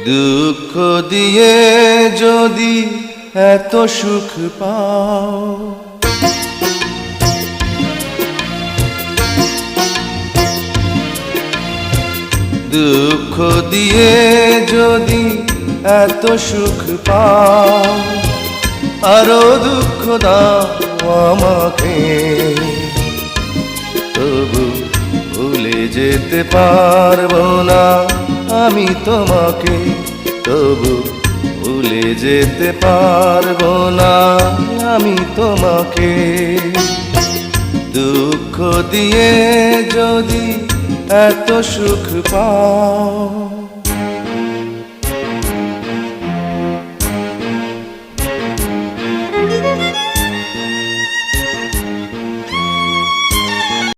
দুঃখ দিয়ে যদি এত সুখ পাও, দুঃখ দিয়ে যদি এত সুখ পাও, আরো দুঃখ দাও আমাকে, তবু ভুলে যেতে পারবো না আমি তোমাকে, তবু ভুলে যেতে পারবো না আমি তোমাকে। দুঃখ দিয়ে যদি এত সুখ পাও।